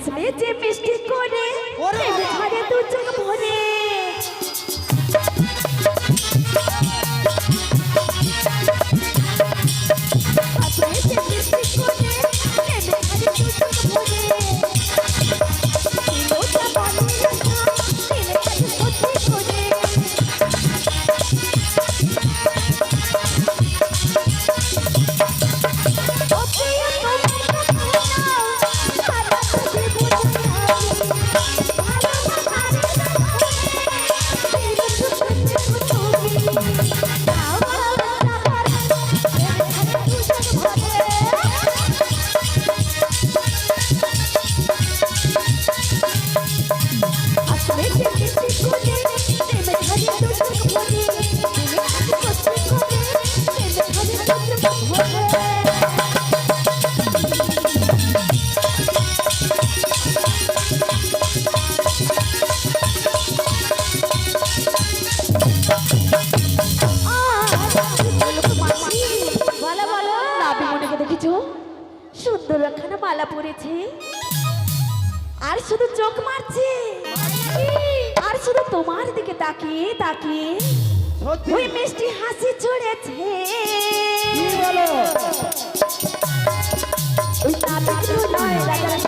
হাসলে যে মিষ্টি করে প্রেমে ঝরে দু চোখ ভরে হাসলে যে মিষ্টি করে প্রেমে ঝরে দু চোখ ভরে লোটা বলে দিলে কাছে সত্যি করে সুন্দর একখানা মালা পরেছে আর শুধু চোখ মারছে আর শুধু তোমার দিকে তাকিয়ে তাকিয়ে ওই মিষ্টি হাসি ছড়েছে ওই নাবিক নয় রাজার